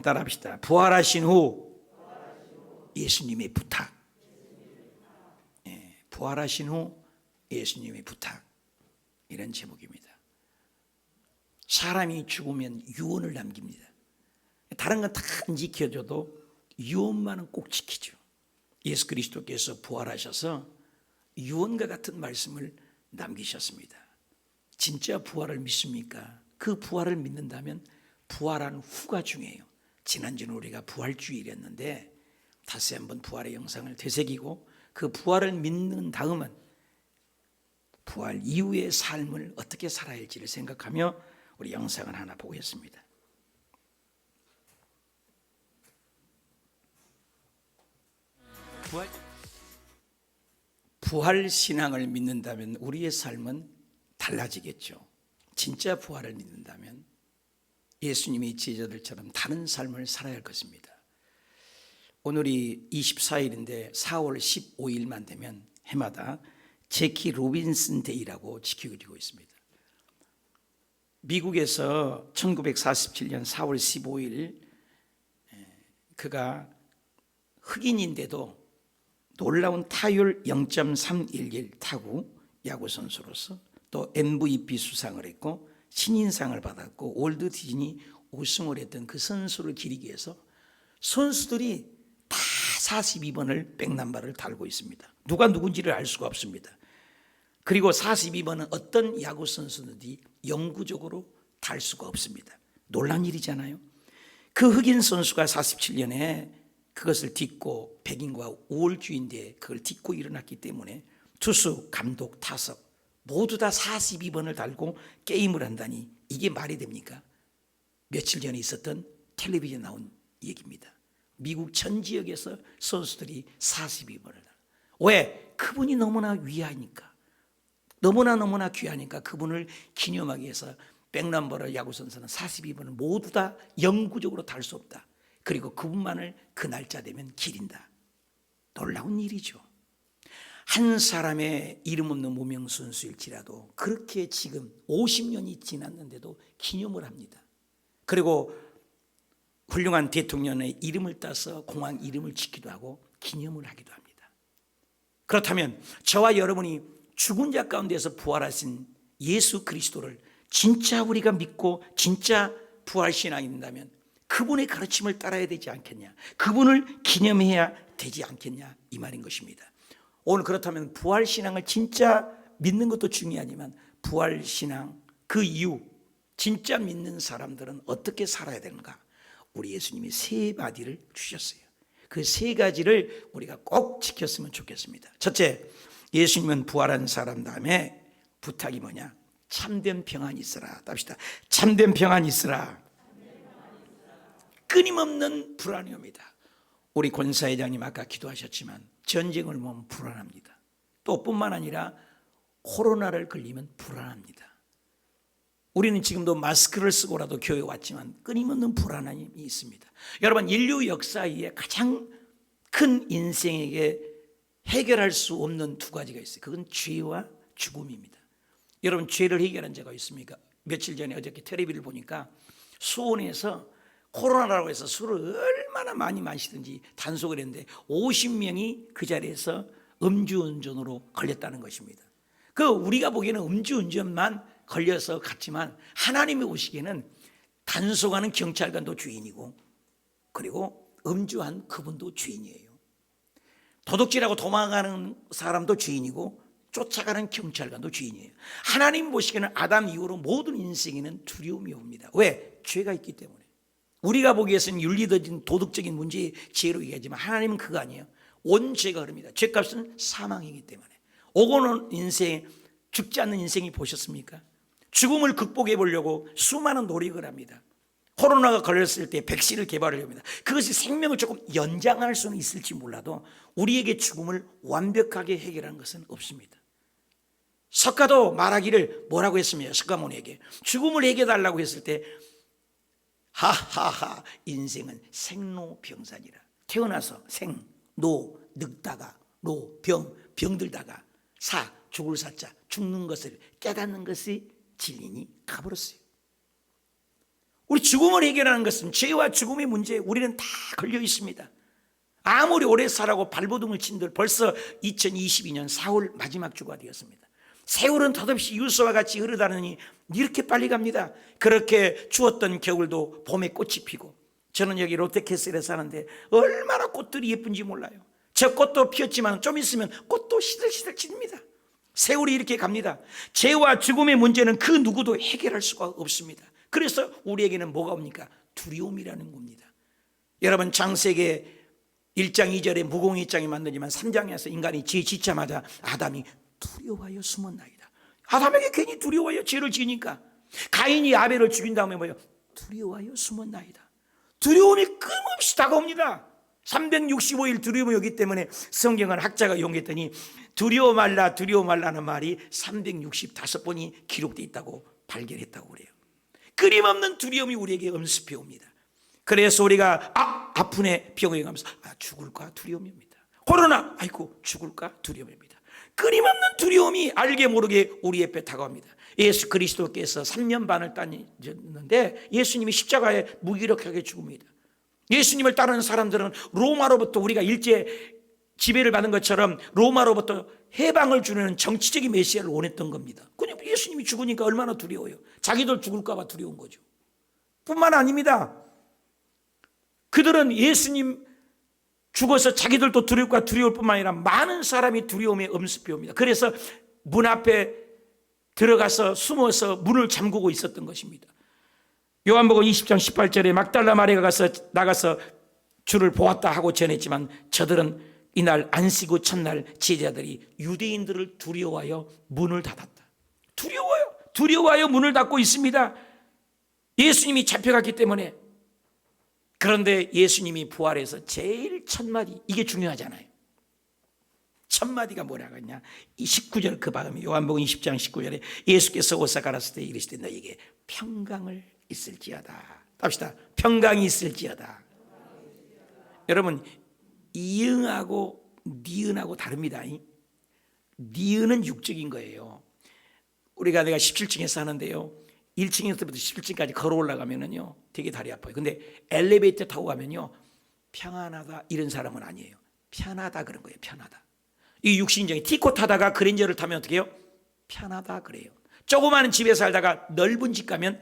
따라합시다. 부활하신 후 예수님의 부탁. 부활하신 후 예수님의 부탁. 이런 제목입니다. 사람이 죽으면 유언을 남깁니다. 다른 건 다 안 지켜줘도 유언만은 꼭 지키죠. 예수 그리스도께서 부활하셔서 유언과 같은 말씀을 남기셨습니다. 진짜 부활을 믿습니까? 그 부활을 믿는다면 부활한 후가 중요해요. 지난주는 우리가 부활주일이었는데 다시 한번 부활의 영상을 되새기고 그 부활을 믿는 다음은 부활 이후의 삶을 어떻게 살아야 할지를 생각하며 우리 영상을 하나 보겠습니다. 부활 신앙을 믿는다면 우리의 삶은 달라지겠죠. 진짜 부활을 믿는다면 예수님의 제자들처럼 다른 삶을 살아야 할 것입니다. 오늘이 24일인데 4월 15일만 되면 해마다 제키 로빈슨 데이라고 지키고 있습니다. 미국에서 1947년 4월 15일 그가 흑인인데도 놀라운 타율 0.311 타구 야구 선수로서 또 MVP 수상을 했고 신인상을 받았고 월드 디즈니 우승을 했던 그 선수를 기리기 위해서 선수들이 다 42번을 백넘버를 달고 있습니다. 누가 누군지를 알 수가 없습니다. 그리고 42번은 어떤 야구 선수들이 영구적으로 달 수가 없습니다. 놀란 일이잖아요. 그 흑인 선수가 47년에 그것을 딛고 백인과 우월주의인데 그걸 딛고 일어났기 때문에 투수, 감독, 타석 모두 다 42번을 달고 게임을 한다니 이게 말이 됩니까? 며칠 전에 있었던 텔레비전에 나온 얘기입니다. 미국 전 지역에서 선수들이 42번을 달고 왜? 그분이 너무나 위하니까 너무나 귀하니까 그분을 기념하기 위해서 백넘버를 야구 선수는 42번을 모두 다 영구적으로 달 수 없다. 그리고 그분만을 그 날짜 되면 기린다. 놀라운 일이죠. 한 사람의 이름 없는 무명 선수일지라도 그렇게 지금 50년이 지났는데도 기념을 합니다. 그리고 훌륭한 대통령의 이름을 따서 공항 이름을 짓기도 하고 기념을 하기도 합니다. 그렇다면 저와 여러분이 죽은 자 가운데서 부활하신 예수 그리스도를 진짜 우리가 믿고 진짜 부활신앙이 있다면 그분의 가르침을 따라야 되지 않겠냐, 그분을 기념해야 되지 않겠냐 이 말인 것입니다. 오늘 그렇다면 부활신앙을 진짜 믿는 것도 중요하지만 부활신앙 그 이후 진짜 믿는 사람들은 어떻게 살아야 되는가? 우리 예수님이 세 가지를 주셨어요. 그 세 가지를 우리가 꼭 지켰으면 좋겠습니다. 첫째, 예수님은 부활한 사람 다음에 부탁이 뭐냐? 참된 평안이 있으라. 답시다. 참된 평안이 있으라. 끊임없는 불안이 옵니다. 우리 권사회장님 아까 기도하셨지만 전쟁을 보면 불안합니다. 또 뿐만 아니라 코로나를 걸리면 불안합니다. 우리는 지금도 마스크를 쓰고라도 교회에 왔지만 끊임없는 불안함이 있습니다. 여러분, 인류 역사에 가장 큰 인생에게 해결할 수 없는 두 가지가 있어요. 그건 죄와 죽음입니다. 여러분, 죄를 해결한 자가 있습니까? 며칠 전에 어저께 텔레비를 보니까 수원에서 코로나라고 해서 술을 얼마나 많이 마시든지 단속을 했는데 50명이 그 자리에서 음주운전으로 걸렸다는 것입니다. 그 우리가 보기에는 음주운전만 걸려서 갔지만 하나님이 보시기에는 단속하는 경찰관도 죄인이고 그리고 음주한 그분도 죄인이에요. 도둑질하고 도망가는 사람도 죄인이고 쫓아가는 경찰관도 죄인이에요. 하나님 보시기에는 아담 이후로 모든 인생에는 두려움이 옵니다. 왜? 죄가 있기 때문에. 우리가 보기에서는 윤리적인 도덕적인 문제의 죄로 얘기하지만 하나님은 그거 아니에요. 온 죄가 흐릅니다. 죄값은 사망이기 때문에. 오고는 인생, 죽지 않는 인생이 보셨습니까? 죽음을 극복해 보려고 수많은 노력을 합니다. 코로나가 걸렸을 때 백신을 개발을 합니다. 그것이 생명을 조금 연장할 수는 있을지 몰라도 우리에게 죽음을 완벽하게 해결하는 것은 없습니다. 석가도 말하기를 뭐라고 했습니까? 석가모니에게 죽음을 해결하려고 했을 때 하하하 인생은 생로병사니라. 태어나서 생, 노, 늙다가 로, 병들다가 사, 죽을 사자, 죽는 것을 깨닫는 것이 진리니 가버렸어요. 우리 죽음을 해결하는 것은 죄와 죽음의 문제에 우리는 다 걸려 있습니다. 아무리 오래 살라고 발버둥을 친들 벌써 2022년 4월 마지막 주가 되었습니다. 세월은 덧없이 유서와 같이 흐르다느니 이렇게 빨리 갑니다. 그렇게 추웠던 겨울도 봄에 꽃이 피고, 저는 여기 롯데캐슬에 사는데 얼마나 꽃들이 예쁜지 몰라요. 저 꽃도 피었지만 좀 있으면 꽃도 시들시들 지립니다. 세월이 이렇게 갑니다. 죄와 죽음의 문제는 그 누구도 해결할 수가 없습니다. 그래서 우리에게는 뭐가 옵니까? 두려움이라는 겁니다. 여러분, 창세기 1장 2절에 무공의 장이 만들지만 3장에서 인간이 죄 짓자마자 아담이 두려워하여 숨었나이다. 아담에게 괜히 두려워하여 죄를 지으니까. 가인이 아벨을 죽인 다음에 뭐예요? 두려워하여 숨었나이다. 두려움이 끊임없이 다가옵니다. 365일 두려움이 오기 때문에 성경은 학자가 용했더니 두려워 말라는 말이 365번이 기록되어 있다고 발견했다고 그래요. 끊임없는 두려움이 우리에게 엄습해 옵니다. 그래서 우리가 아프네 병원에 가면서 죽을까 두려움입니다. 코로나 아이고 죽을까 두려움입니다. 끊임없는 두려움이 알게 모르게 우리 옆에 다가옵니다. 예수 그리스도께서 3년 반을 따졌는데 예수님이 십자가에 무기력하게 죽습니다. 예수님을 따르는 사람들은 로마로부터 우리가 일제 지배를 받은 것처럼 로마로부터 해방을 주는 정치적인 메시아를 원했던 겁니다. 그냥 예수님이 죽으니까 얼마나 두려워요. 자기들 죽을까 봐 두려운 거죠. 뿐만 아닙니다. 그들은 예수님 죽어서 자기들도 두려울 뿐만 아니라 많은 사람이 두려움에 엄습해 옵니다. 그래서 문 앞에 들어가서 숨어서 문을 잠그고 있었던 것입니다. 요한복음 20장 18절에 막달라 마리아가 나가서 주를 보았다 하고 전했지만 저들은 이날 안식구 첫날 제자들이 유대인들을 두려워하여 문을 닫았다. 두려워하여 문을 닫고 있습니다. 예수님이 잡혀갔기 때문에. 그런데 예수님이 부활해서 제일 첫 마디, 이게 중요하잖아요. 첫 마디가 뭐라고 했냐? 이 19절 그 다음에 요한복음 20장 19절에 예수께서 오사 가라사대 이르시되 너에게 평강을 있을지어다. 합시다. 평강이 있을지어다. 여러분, 이응하고 니은하고 다릅니다. 니은은 육적인 거예요. 내가 17층에 사는데요, 1층에서부터 17층까지 걸어 올라가면은요 되게 다리 아파요. 근데 엘리베이터 타고 가면요 평안하다 이런 사람은 아니에요. 편하다 그런 거예요. 편하다. 이 육신적인 티코 타다가 그랜저를 타면 어떻게 해요? 편하다 그래요. 조그마한 집에 살다가 넓은 집 가면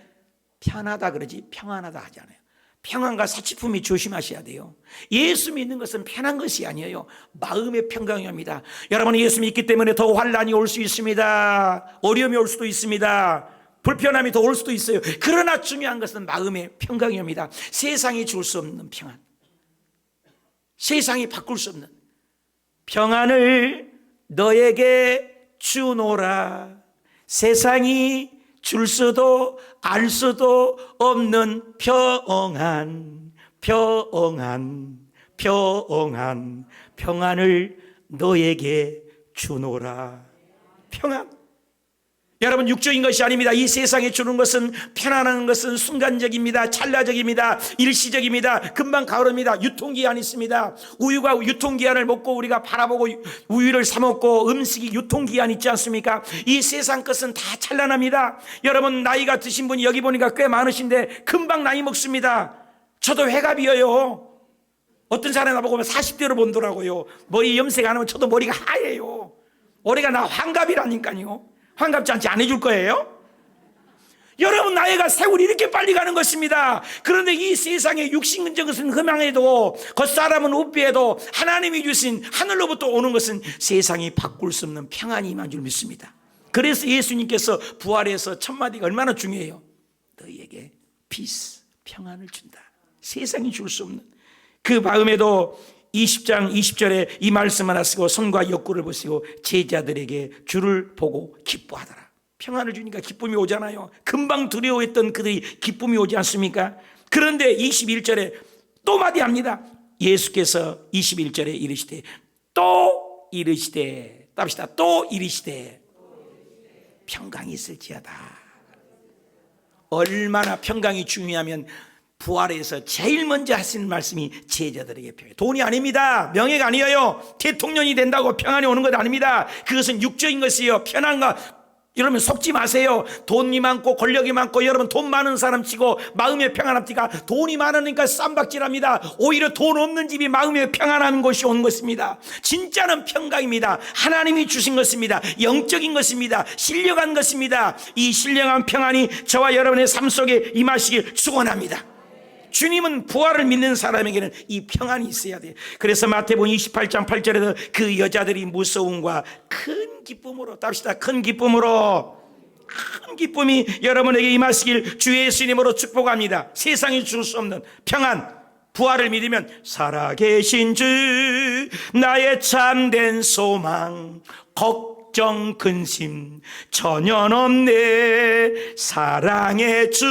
편하다 그러지 평안하다 하지 않아요. 평안과 사치품이 조심하셔야 돼요. 예수 믿는 것은 편한 것이 아니에요. 마음의 평강입니다. 여러분, 예수 믿기 때문에 더 환난이 올 수 있습니다. 어려움이 올 수도 있습니다. 불편함이 더 올 수도 있어요. 그러나 중요한 것은 마음의 평강입니다. 세상이 줄 수 없는 평안, 세상이 바꿀 수 없는 평안을 너에게 주노라. 세상이 줄 수도 알 수도 없는 평안을 너에게 주노라. 평안. 여러분, 육적인 것이 아닙니다. 이 세상에 주는 것은, 편안한 것은 순간적입니다. 찰나적입니다. 일시적입니다. 금방 가오릅니다. 유통기한이 있습니다. 우유가 유통기한을 먹고 우리가 바라보고 우유를 사 먹고 음식이 유통기한 있지 않습니까? 이 세상 것은 다 찬란합니다. 여러분, 나이가 드신 분이 여기 보니까 꽤 많으신데 금방 나이 먹습니다. 저도 회가 비어요. 어떤 사람이 나보고 40대로 본더라고요. 머리 염색 안 하면 저도 머리가 하얘요. 올해가 나 환갑이라니까요. 환갑 잔치 안 해줄 거예요? 여러분, 나이가 세월이 이렇게 빨리 가는 것입니다. 그런데 이 세상에 육신적인 것은 흠양해도 겉사람은 우비해도 하나님이 주신 하늘로부터 오는 것은 세상이 바꿀 수 없는 평안이 임한 줄 믿습니다. 그래서 예수님께서 부활해서 첫 마디가 얼마나 중요해요. 너희에게 peace, 평안을 준다. 세상이 줄 수 없는 그 마음에도 20장 20절에 이 말씀 하나 쓰고 손과 옆구를 보시고 제자들에게 주를 보고 기뻐하더라. 평안을 주니까 기쁨이 오잖아요. 금방 두려워했던 그들이 기쁨이 오지 않습니까? 그런데 21절에 또 마디합니다. 예수께서 21절에 이르시되 또 이르시되 답시다. 또 이르시되 평강이 있을지어다. 얼마나 평강이 중요하면 부활에서 제일 먼저 하시는 말씀이 제자들에게 평안. 돈이 아닙니다. 명예가 아니에요. 대통령이 된다고 평안이 오는 것 아닙니다. 그것은 육적인 것이에요. 편안과 여러분 속지 마세요. 돈이 많고 권력이 많고 여러분 돈 많은 사람 치고 마음의 평안함티가 돈이 많으니까 쌈박질합니다. 오히려 돈 없는 집이 마음의 평안한 곳이 온 것입니다. 진짜는 평강입니다. 하나님이 주신 것입니다. 영적인 것입니다. 신령한 것입니다. 이 신령한 평안이 저와 여러분의 삶 속에 임하시길 축원합니다. 주님은 부활을 믿는 사람에게는 이 평안이 있어야 돼요. 그래서 마태복음 28장 8절에서 그 여자들이 무서움과 큰 기쁨으로, 답시다, 큰 기쁨으로, 큰 기쁨이 여러분에게 임하시길 주 예수님으로 축복합니다. 세상이 줄 수 없는 평안, 부활을 믿으면 살아계신 주 나의 참된 소망, 걱정 근심 전혀 없네. 사랑의 주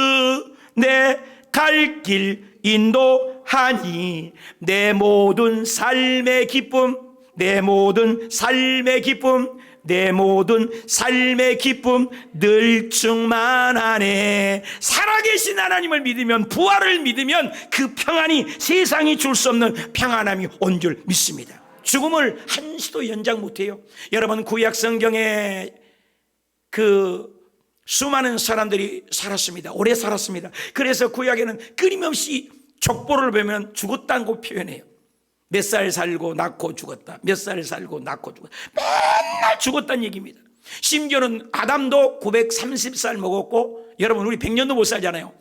내 갈 길 인도하니 내 모든 삶의 기쁨, 내 모든 삶의 기쁨, 내 모든 삶의 기쁨 늘 충만하네. 살아계신 하나님을 믿으면, 부활을 믿으면 그 평안이 세상이 줄 수 없는 평안함이 온 줄 믿습니다. 죽음을 한시도 연장 못해요. 여러분 구약 성경에 그 수많은 사람들이 살았습니다. 오래 살았습니다. 그래서 구약에는 끊임없이 족보를 보면 죽었다는 거 표현해요. 몇 살 살고 낳고 죽었다, 몇 살 살고 낳고 죽었다, 맨날 죽었다는 얘기입니다. 심지어는 아담도 930살 먹었고, 여러분 우리 100년도 못 살잖아요.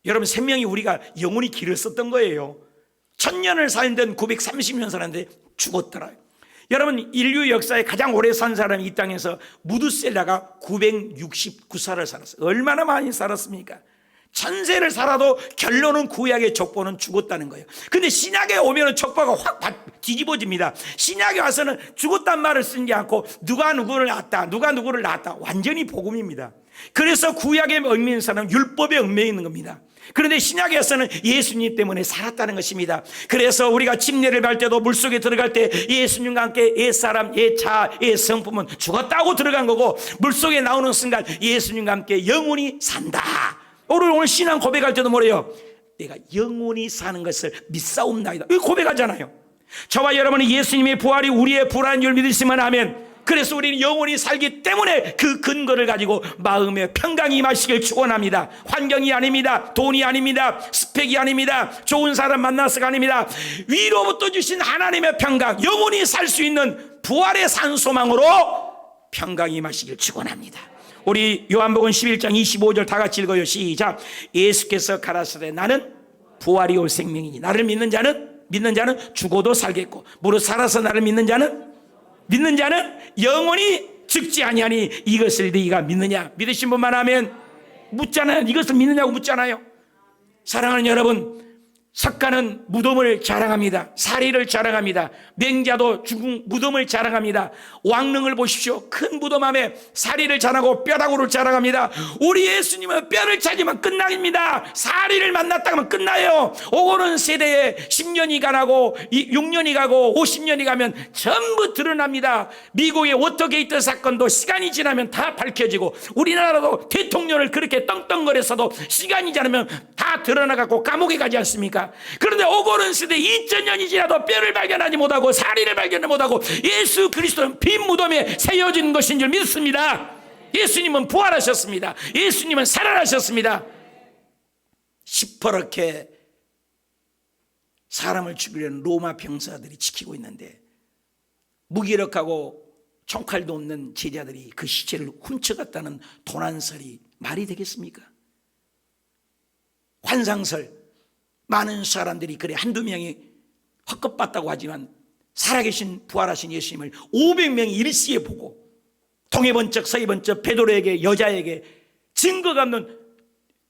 여러분 생명이 우리가 영원히 길을 썼던 거예요. 1000년을 살던 930년 살았는데 죽었더라요. 여러분 인류 역사에 가장 오래 산 사람이 이 땅에서 무드셀라가 969살을 살았어요. 얼마나 많이 살았습니까? 천세를 살아도 결론은 구약의 족보는 죽었다는 거예요. 근데 신약에 오면은 족보가 확 뒤집어집니다. 신약에 와서는 죽었단 말을 쓰지 않고 누가 누구를 낳았다, 누가 누구를 낳았다, 완전히 복음입니다. 그래서 구약의 얽매인 사람은 율법에 얽매여 있는 겁니다. 그런데 신약에서는 예수님 때문에 살았다는 것입니다. 그래서 우리가 침례를 갈 때도 물속에 들어갈 때 예수님과 함께 옛사람, 옛자, 옛성품은 죽었다고 들어간 거고, 물속에 나오는 순간 예수님과 함께 영원히 산다. 오늘 신앙 고백할 때도 뭐래요? 내가 영원히 사는 것을 믿사옵나이다. 이거 고백하잖아요. 저와 여러분이 예수님의 부활이 우리의 부활인 줄 믿으시면 아멘. 그래서 우리는 영원히 살기 때문에 그 근거를 가지고 마음의 평강이 임하시길 축원합니다. 환경이 아닙니다. 돈이 아닙니다. 스펙이 아닙니다. 좋은 사람 만나서가 아닙니다. 위로부터 주신 하나님의 평강, 영원히 살 수 있는 부활의 산소망으로 평강이 임하시길 축원합니다. 우리 요한복음 11장 25절 다 같이 읽어요. 시작. 예수께서 가라사대 나는 부활이요 생명이니 나를 믿는 자는 죽어도 살겠고 무릇 살아서 나를 믿는 자는 영원히 죽지 아니하니 이것을 네가 믿느냐? 믿으신 분만 하면 묻잖아요. 이것을 믿느냐고 묻잖아요. 사랑하는 여러분, 석가는 무덤을 자랑합니다. 사리를 자랑합니다. 맹자도 죽은 무덤을 자랑합니다. 왕릉을 보십시오. 큰 무덤 안에 사리를 자랑하고 뼈다구를 자랑합니다. 우리 예수님은 뼈를 찾으면 끝납니다. 사리를 만났다 하면 끝나요. 오고는 세대에 10년이 가고 6년이 가고 50년이 가면 전부 드러납니다. 미국의 워터게이트 사건도 시간이 지나면 다 밝혀지고, 우리나라도 대통령을 그렇게 떵떵거려서도 시간이 지나면 다 드러나갖고 감옥에 가지 않습니까? 그런데 오고는 시대 2000년이 지나도 뼈를 발견하지 못하고 사리를 발견하지 못하고 예수 그리스도는 빈 무덤에 세워진 것인 줄 믿습니다. 예수님은 부활하셨습니다. 예수님은 살아나셨습니다. 시퍼렇게 사람을 죽이려는 로마 병사들이 지키고 있는데 무기력하고 총칼도 없는 제자들이 그 시체를 훔쳐갔다는 도난설이 말이 되겠습니까? 환상설, 많은 사람들이 그래 한두 명이 헛것봤다고 하지만 살아계신 부활하신 예수님을 500명이 일시에 보고 동해번쩍 서해번쩍 베드로에게, 여자에게 증거가 없는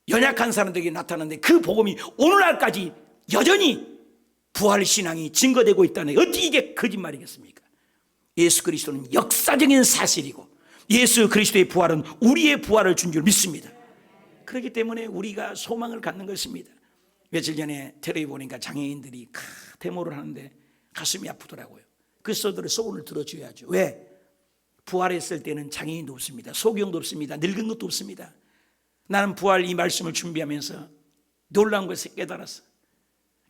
연약한 사람들에게 나타났는데 그 복음이 오늘날까지 여전히 부활신앙이 증거되고 있다는, 어떻게 이게 거짓말이겠습니까? 예수 그리스도는 역사적인 사실이고 예수 그리스도의 부활은 우리의 부활을 준 줄 믿습니다. 그렇기 때문에 우리가 소망을 갖는 것입니다. 며칠 전에 테레비 보니까 장애인들이 데모를 하는데 가슴이 아프더라고요. 그 소리를 들어줘야죠. 왜? 부활했을 때는 장애인도 없습니다. 소경도 없습니다. 늙은 것도 없습니다. 나는 부활 이 말씀을 준비하면서 놀라운 것을 깨달았어.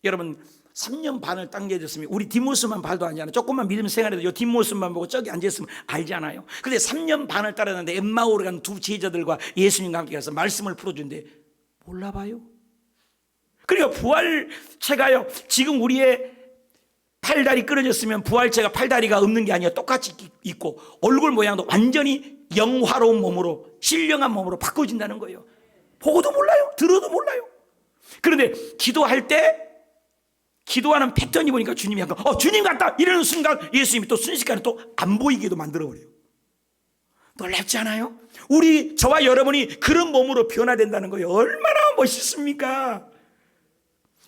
여러분 3년 반을 당겨졌으면 우리 뒷모습만 봐도 알잖아요. 조금만 믿음 생활해도 이 뒷모습만 보고 저기 앉아있으면 알잖아요. 근데 3년 반을 따랐는데 엠마오를 간 두 제자들과 예수님과 함께 가서 말씀을 풀어주는데 몰라봐요. 그러니까 부활체가요, 지금 우리의 팔다리 끊어졌으면 부활체가 팔다리가 없는 게 아니라 똑같이 있고 얼굴 모양도 완전히 영화로운 몸으로, 신령한 몸으로 바꿔진다는 거예요. 보고도 몰라요, 들어도 몰라요. 그런데 기도할 때 기도하는 패턴이 보니까 주님이 약간 주님 같다 이러는 순간 예수님이 또 순식간에 또 안 보이게도 만들어버려요. 놀랍지 않아요? 저와 여러분이 그런 몸으로 변화된다는 거예요. 얼마나 멋있습니까?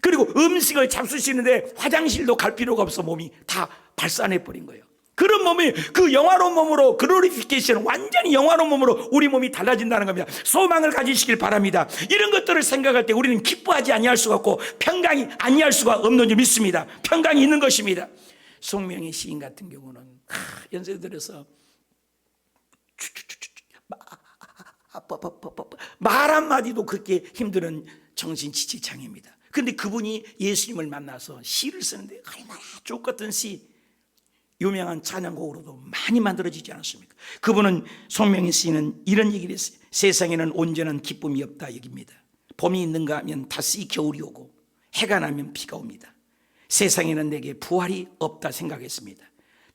그리고 음식을 잡수시는데 화장실도 갈 필요가 없어 몸이 다 발산해버린 거예요. 그런 몸이 그 영화로운 몸으로, 글로리피케이션, 완전히 영화로운 몸으로 우리 몸이 달라진다는 겁니다. 소망을 가지시길 바랍니다. 이런 것들을 생각할 때 우리는 기뻐하지 아니할 수가 없고 평강이 아니할 수가 없는 줄 믿습니다. 평강이 있는 것입니다. 송명의 시인 같은 경우는 연세 들어서 말 한마디도 그렇게 힘든 정신지체장애입니다. 근데 그분이 예수님을 만나서 시를 쓰는데 얼마나 족 같은 시, 유명한 찬양곡으로도 많이 만들어지지 않았습니까? 그분은 송명희 씨는 이런 얘기를 했어요. 세상에는 온전한 기쁨이 없다 여깁니다. 봄이 있는가 하면 다시 겨울이 오고 해가 나면 비가 옵니다. 세상에는 내게 부활이 없다 생각했습니다.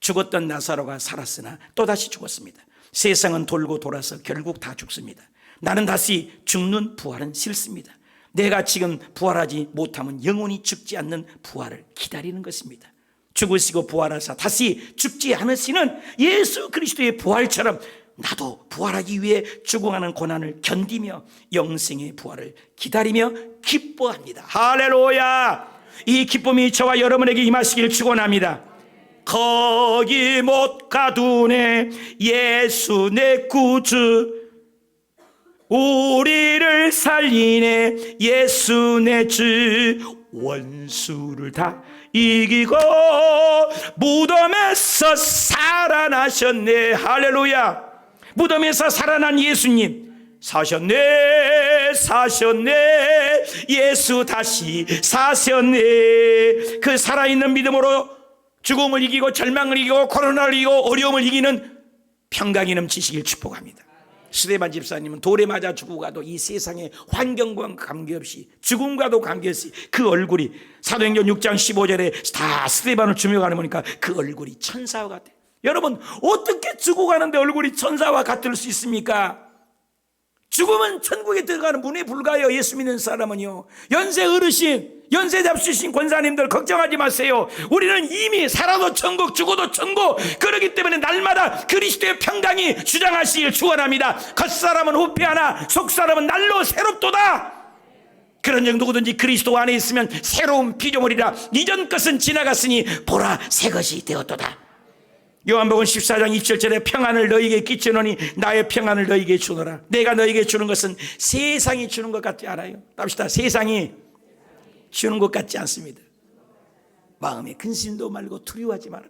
죽었던 나사로가 살았으나 또다시 죽었습니다. 세상은 돌고 돌아서 결국 다 죽습니다. 나는 다시 죽는 부활은 싫습니다. 내가 지금 부활하지 못하면 영원히 죽지 않는 부활을 기다리는 것입니다. 죽으시고 부활하사 다시 죽지 않으시는 예수 그리스도의 부활처럼 나도 부활하기 위해 죽어가는 고난을 견디며 영생의 부활을 기다리며 기뻐합니다. 할렐루야! 이 기쁨이 저와 여러분에게 임하시길 축원합니다. 거기 못 가두네 예수 내 구주, 우리를 살리네 예수 내 주, 원수를 다 이기고 무덤에서 살아나셨네. 할렐루야! 무덤에서 살아난 예수님 사셨네, 사셨네. 예수 다시 사셨네. 그 살아있는 믿음으로 죽음을 이기고 절망을 이기고 코로나를 이기고 어려움을 이기는 평강이 넘치시길 축복합니다. 스데반 집사님은 돌에 맞아 죽고 가도 이 세상의 환경과 관계없이, 죽음과도 관계없이 그 얼굴이, 사도행전 6장 15절에 다 스데반을 주목하는 보니까 그 얼굴이 천사와 같아요. 여러분, 어떻게 죽어가는데 얼굴이 천사와 같을 수 있습니까? 죽으면 천국에 들어가는 문에 불과해요. 예수 믿는 사람은요. 연세 어르신, 연세 잡수신 권사님들 걱정하지 마세요. 우리는 이미 살아도 천국, 죽어도 천국. 그렇기 때문에 날마다 그리스도의 평강이 주장하시길 축원합니다. 겉사람은 후패하나 속사람은 날로 새롭도다. 그런 누구든지 그리스도 안에 있으면 새로운 피조물이라. 이전 것은 지나갔으니 보라 새 것이 되었도다. 요한복음 14장 27절에 평안을 너희에게 끼치노니 나의 평안을 너희에게 주노라. 내가 너희에게 주는 것은 세상이 주는 것 같지 않아요? 답시다. 세상이 주는 것 같지 않습니다. 마음에 근심도 말고 두려워하지 말아라.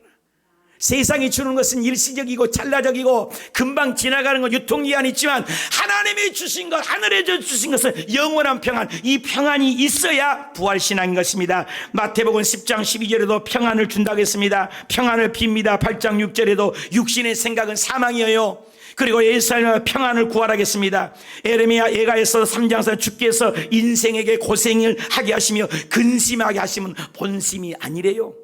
세상이 주는 것은 일시적이고 찰나적이고 금방 지나가는 것, 유통기한이 있지만 하나님이 주신 것, 하늘에서 주신 것은 영원한 평안, 이 평안이 있어야 부활신앙인 것입니다. 마태복음 10장 12절에도 평안을 준다고 했습니다. 평안을 빕니다. 8장 6절에도 육신의 생각은 사망이에요. 그리고 예수님은 평안을 구하라겠습니다. 에레미야 예가에서 3장에서 주께서 인생에게 고생을 하게 하시며 근심하게 하시면 본심이 아니래요.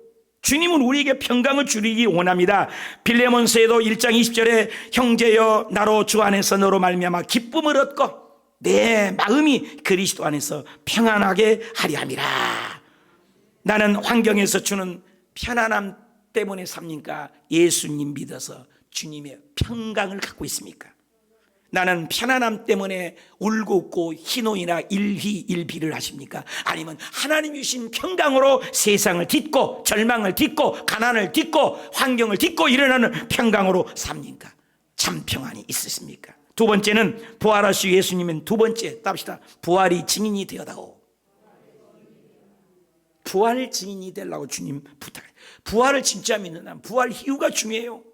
주님은 우리에게 평강을 주리기 원합니다. 빌레몬서에도 1장 20절에 형제여 나로 주 안에서 너로 말미암아 기쁨을 얻고 내 마음이 그리스도 안에서 평안하게 하리 함이라. 나는 환경에서 주는 편안함 때문에 삽니까? 예수님 믿어서 주님의 평강을 갖고 있습니까? 나는 편안함 때문에 울고 웃고 희노이나 일희일비를 하십니까? 아니면 하나님 주신 평강으로 세상을 딛고 절망을 딛고 가난을 딛고 환경을 딛고 일어나는 평강으로 삽니까? 참 평안이 있으십니까? 두 번째는 부활하신 예수님은 두 번째 답시다. 부활이 증인이 되어다오. 부활 증인이 되려고 주님 부탁해요. 부활을 진짜 믿는 사람, 부활 이유가 중요해요.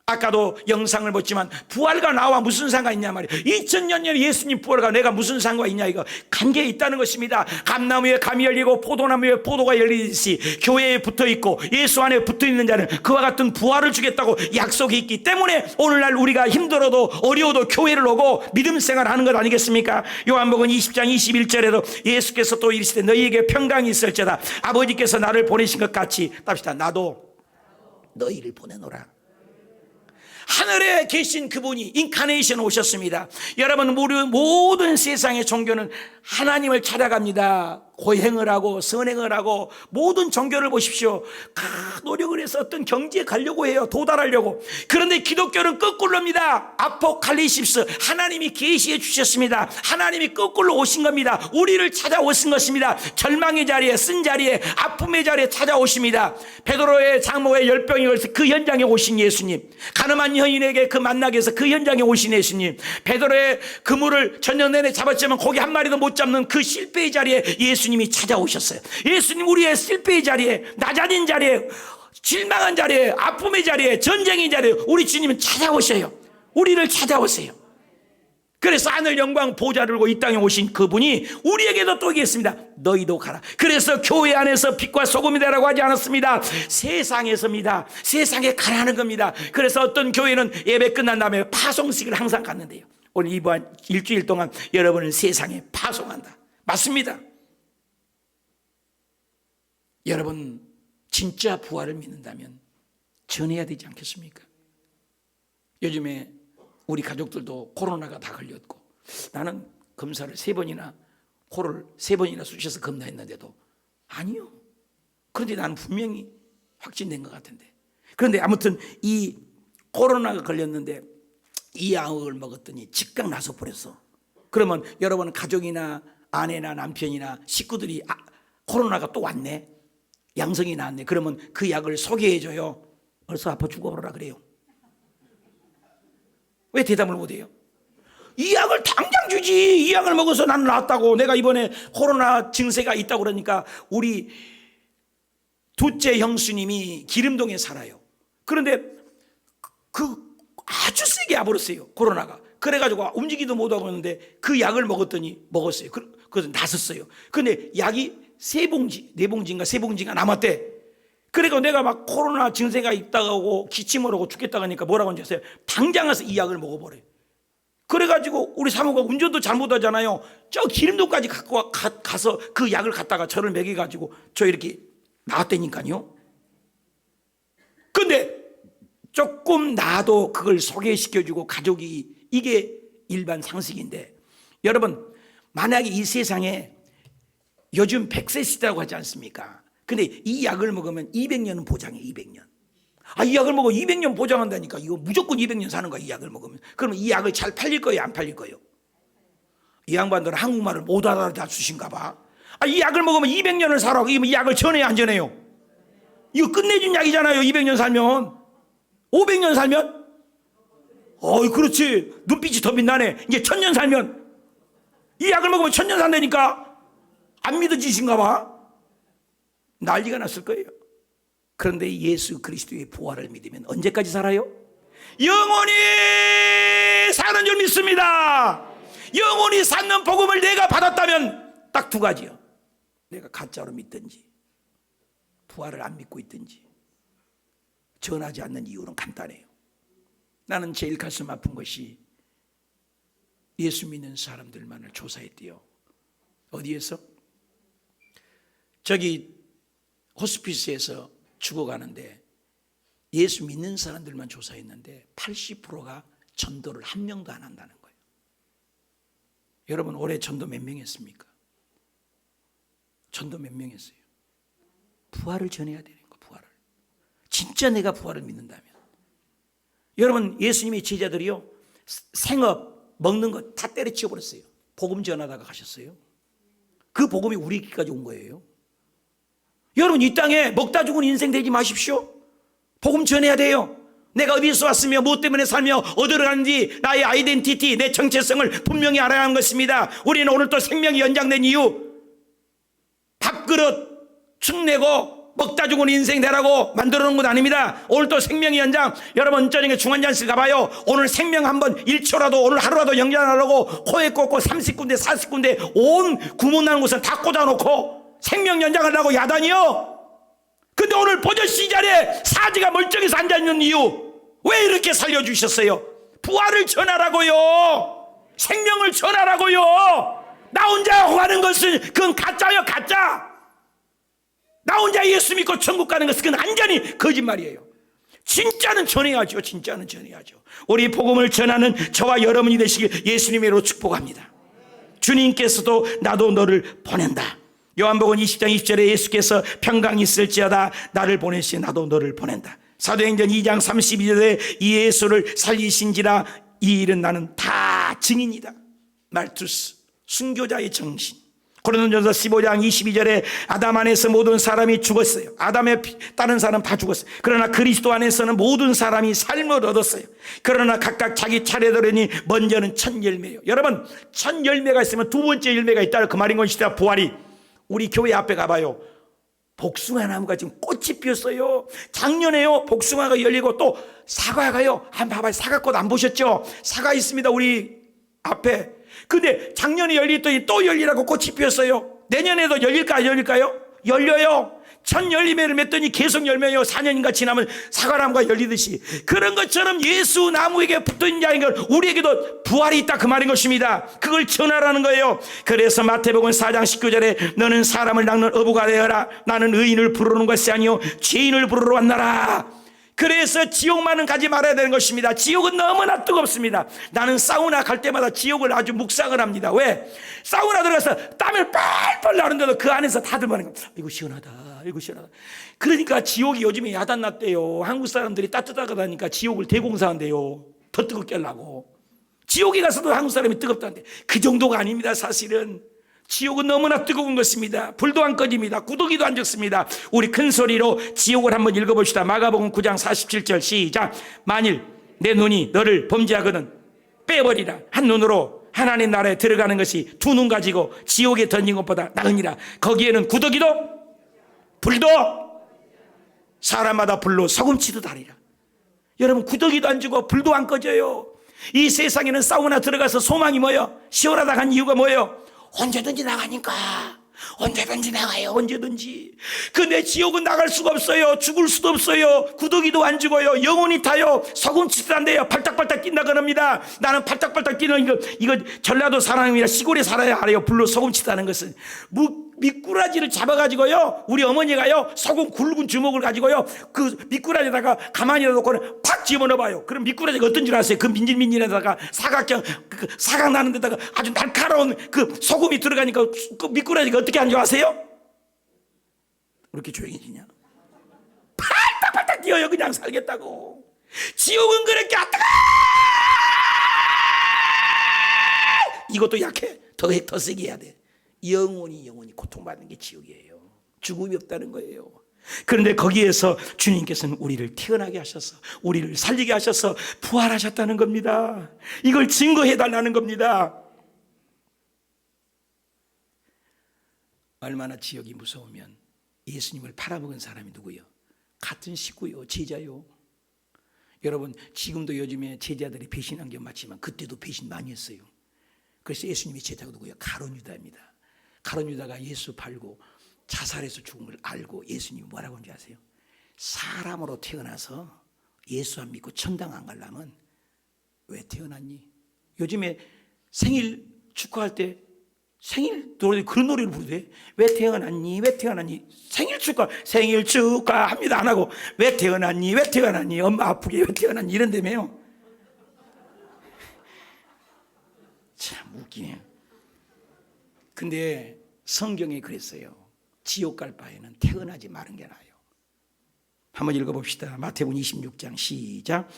아까도 영상을 봤지만 부활과 나와 무슨 상관 있냐 말이에요. 2000년 전에 예수님 부활과 내가 무슨 상관 있냐, 이거 관계 있다는 것입니다. 감나무에 감이 열리고 포도나무에 포도가 열리듯이 교회에 붙어있고 예수 안에 붙어있는 자는 그와 같은 부활을 주겠다고 약속이 있기 때문에 오늘날 우리가 힘들어도 어려워도 교회를 오고 믿음 생활하는 것 아니겠습니까? 요한복음 20장 21절에도 예수께서 또 이르시되 너희에게 평강이 있을지어다. 아버지께서 나를 보내신 것 같이, 답시다, 나도 너희를 보내노라. 하늘에 계신 그분이 인카네이션 오셨습니다. 여러분, 모든 세상의 종교는 하나님을 찾아갑니다. 고행을 하고 선행을 하고 모든 종교를 보십시오. 노력을 해서 어떤 경지에 가려고 해요. 도달하려고. 그런데 기독교는 거꾸로입니다. 아포칼리십스, 하나님이 계시해 주셨습니다. 하나님이 거꾸로 오신 겁니다. 우리를 찾아오신 것입니다. 절망의 자리에, 쓴 자리에, 아픔의 자리에 찾아오십니다. 베드로의 장모의 열병이 걸려서 그 현장에 오신 예수님, 가늠한 여인에게 그 만나게 해서 그 현장에 오신 예수님, 베드로의 그물을 전년 내내 잡았지만 고기 한 마리도 못 잡는 그 실패의 자리에 예수님이 찾아오셨어요. 예수님, 우리의 실패의 자리에, 낮아진 자리에, 실망한 자리에, 아픔의 자리에, 전쟁의 자리에 우리 주님은 찾아오셔요. 우리를 찾아오세요. 그래서 하늘 영광 보좌를 들고 이 땅에 오신 그분이 우리에게도 또 얘기했습니다. 너희도 가라. 그래서 교회 안에서 빛과 소금이 되라고 하지 않았습니다. 세상에서입니다. 세상에 가라는 겁니다. 그래서 어떤 교회는 예배 끝난 다음에 파송식을 항상 갔는데요, 오늘 이번 일주일 동안 여러분을 세상에 파송한다. 맞습니다. 여러분, 진짜 부활을 믿는다면 전해야 되지 않겠습니까? 요즘에 우리 가족들도 코로나가 다 걸렸고, 나는 검사를 3번이나 코를 3번이나 쑤셔서 검사했는데도 아니요. 그런데 나는 분명히 확진된 것 같은데. 그런데 아무튼 이 코로나가 걸렸는데 이 약을 먹었더니 즉각 나서 버렸어. 그러면 여러분 가족이나 아내나 남편이나 식구들이 코로나가 또 왔네, 양성이 나왔네, 그러면 그 약을 소개해줘요? 벌써 아파 죽어버려라 그래요. 왜 대답을 못해요? 이 약을 당장 주지. 이 약을 먹어서 나는 나았다고. 내가 이번에 코로나 증세가 있다고 그러니까 우리 둘째 형수님이 기름동에 살아요. 그런데 그 아주 세게 와버렸어요, 코로나가. 그래가지고 움직이도 못하고 있는데 그 약을 먹었어요. 그래서 나섰어요. 근데 약이 3봉지, 4봉지인가 3봉지가 남았대. 그러니까 내가 막 코로나 증세가 있다고 기침을 하고 죽겠다고 하니까 뭐라고 하셨어요? 당장 가서 이 약을 먹어버려요. 그래가지고 우리 사모가 운전도 잘못하잖아요. 저 기름도까지 갖고 가서 그 약을 갖다가 저를 먹여가지고 저 이렇게 나왔다니까요. 근데 조금 나도 그걸 소개시켜주고 가족이, 이게 일반 상식인데, 여러분 만약에 이 세상에 요즘 100세 시대라고 하지 않습니까? 근데 이 약을 먹으면 200년은 보장해. 200년. 이 약을 먹으면 200년 보장한다니까. 이거 무조건 200년 사는 거야, 이 약을 먹으면. 그러면 이 약을 잘 팔릴 거예요, 안 팔릴 거예요? 이 양반들은 한국말을 못 알아주신가 봐. 이 약을 먹으면 200년을 살아. 이 약을 전해요, 안 전해요? 이거 끝내준 약이잖아요. 200년 살면. 500년 살면? 그렇지. 눈빛이 더 빛나네. 이제 1000년 살면, 이 약을 먹으면 1000년 산다니까. 안 믿어지신가 봐. 난리가 났을 거예요. 그런데 예수 그리스도의 부활을 믿으면 언제까지 살아요? 영원히 사는 줄 믿습니다. 영원히 사는 복음을 내가 받았다면 딱 2가지요. 내가 가짜로 믿든지 부활을 안 믿고 있든지. 전하지 않는 이유는 간단해요. 나는 제일 가슴 아픈 것이 예수 믿는 사람들만을 조사했대요. 어디에서? 저기 호스피스에서 죽어가는데 예수 믿는 사람들만 조사했는데 80%가 전도를 1명도 안 한다는 거예요. 여러분 올해 전도 몇 명 했습니까? 전도 몇 명 했어요? 부활을 전해야 되는 거, 부활을. 진짜 내가 부활을 믿는다면. 여러분 예수님의 제자들이요, 생업 먹는 거 다 때려치워 버렸어요. 복음 전하다가 가셨어요. 그 복음이 우리까지 온 거예요. 여러분 이 땅에 먹다 죽은 인생 되지 마십시오. 복음 전해야 돼요. 내가 어디서 왔으며 무엇 때문에 살며 어디로 가는지 나의 아이덴티티, 내 정체성을 분명히 알아야 하는 것입니다. 우리는 오늘 또 생명이 연장된 이유, 밥그릇 축내고 먹다 죽은 인생 되라고 만들어 놓은 것 아닙니다. 오늘 또 생명의 연장, 여러분 저녁에 중환자실 가봐요. 오늘 생명 한번 1초라도 오늘 하루라도 연장하려고 코에 꽂고 30군데 40군데 온 구멍 나는 곳은 다 꽂아놓고 생명 연장하려고 야단이요. 근데 오늘 보저씨 자리에 사지가 멀쩡해서 앉아있는 이유, 왜 이렇게 살려주셨어요? 부활을 전하라고요. 생명을 전하라고요. 나 혼자 하는 것은 그건 가짜요, 가짜. 나 혼자 예수 믿고 천국 가는 것은 그건 완전히 거짓말이에요. 진짜는 전해야죠. 진짜는 전해야죠. 우리 복음을 전하는 저와 여러분이 되시길 예수님으로 축복합니다. 주님께서도 나도 너를 보낸다. 요한복음 20장 20절에 예수께서 평강이 있을지어다 나를 보내시 나도 너를 보낸다. 사도행전 2장 32절에 이 예수를 살리신지라 이 일은 나는 다 증인이다. 말투스, 순교자의 정신. 고린도전서 15장 22절에 아담 안에서 모든 사람이 죽었어요. 아담에 따른 사람 다 죽었어요. 그러나 그리스도 안에서는 모든 사람이 삶을 얻었어요. 그러나 각각 자기 차례더니 먼저는 첫 열매예요. 여러분, 첫 열매가 있으면 두 번째 열매가 있다, 그 말인 것이다. 부활이. 우리 교회 앞에 가봐요. 복숭아 나무가 지금 꽃이 피었어요. 작년에요 복숭아가 열리고 또 사과가요. 한번 봐봐요. 사과꽃 안 보셨죠? 사과 있습니다 우리 앞에. 근데 작년에 열리더니 또 열리라고 꽃이 피었어요. 내년에도 열릴까 안 열릴까요? 열려요. 첫 열매를 맺더니 계속 열매요. 4년인가 지나면 사과나무가 열리듯이. 그런 것처럼 예수 나무에게 붙어있는 자인 걸 우리에게도 부활이 있다, 그 말인 것입니다. 그걸 전하라는 거예요. 그래서 마태복음 4장 19절에 너는 사람을 낚는 어부가 되어라. 나는 의인을 부르는 것이 아니요 죄인을 부르러 왔나라. 그래서 지옥만은 가지 말아야 되는 것입니다. 지옥은 너무나 뜨겁습니다. 나는 사우나 갈 때마다 지옥을 아주 묵상을 합니다. 왜? 사우나 들어가서 땀을 뻘뻘 나는데도 그 안에서 다들 말하는 거예요. 이거 시원하다, 이거 시원하다. 그러니까 지옥이 요즘에 야단났대요. 한국 사람들이 따뜻하다 하니까 지옥을 대공사한대요. 더 뜨겁게 하려고. 지옥에 가서도 한국 사람이 뜨겁다는데 그 정도가 아닙니다. 사실은 지옥은 너무나 뜨거운 것입니다. 불도 안 꺼집니다. 구더기도 안 적습니다. 우리 큰 소리로 지옥을 한번 읽어봅시다. 마가복음 9장 47절 시작. 만일 내 눈이 너를 범죄하거든 빼버리라. 한 눈으로 하나님 나라에 들어가는 것이 두 눈 가지고 지옥에 던진 것보다 나으니라. 거기에는 구더기도 불도 사람마다 불로 소금치듯 하리라. 여러분, 구더기도 안 주고 불도 안 꺼져요. 이 세상에는 사우나 들어가서 소망이 뭐예요? 시원하다 간 이유가 뭐예요? 언제든지 나가니까. 언제든지 나가요. 언제든지. 근데 지옥은 나갈 수가 없어요. 죽을 수도 없어요. 구더기도 안 죽어요. 영혼이 타요. 소금치도 안 돼요. 발딱발딱 뛴다 그럽니다. 나는 발딱발딱 뛰는 이거 전라도 사람이라 시골에 살아야 알아요. 불로 소금치다는 것은. 미꾸라지를 잡아가지고요, 우리 어머니가요 소금 굵은 주먹을 가지고요 그 미꾸라지에다가 가만히 놓고는 팍 집어넣어봐요. 그럼 미꾸라지가 어떤 줄 아세요? 그 민질민질에다가 사각형 그 사각 나는 데다가 아주 날카로운 그 소금이 들어가니까 그 미꾸라지가 어떻게 하는 줄 아세요? 왜 이렇게 조용해지냐? 팔딱팔딱 뛰어요. 그냥 살겠다고. 지옥은 그렇게 아따가 이것도 약해. 더 세게 해야 돼. 영원히 고통받는 게 지옥이에요. 죽음이 없다는 거예요. 그런데 거기에서 주님께서는 우리를 태어나게 하셔서 우리를 살리게 하셔서 부활하셨다는 겁니다. 이걸 증거해 달라는 겁니다. 얼마나 지옥이 무서우면 예수님을 팔아먹은 사람이 누구요? 같은 식구요, 제자요. 여러분, 지금도 요즘에 제자들이 배신한 게 맞지만 그때도 배신 많이 했어요. 그래서 예수님의 제자가 누구요? 가룟 유다입니다. 가룟 유다가 예수 팔고 자살해서 죽은 걸 알고 예수님이 뭐라고 하는지 아세요? 사람으로 태어나서 예수 안 믿고 천당 안 가려면 왜 태어났니? 요즘에 생일 축하할 때 생일 노래 그런 노래를 부르대. 왜 태어났니? 왜 태어났니? 생일 축하합니다 안 하고 왜 태어났니? 왜 태어났니? 엄마 아프게 왜 태어났니? 이런다며요. 참 웃기네요. 근데 성경에 그랬어요. 지옥 갈 바에는 태어나지 마는 게 나아요. 한번 읽어봅시다. 마태복음 26장 시작.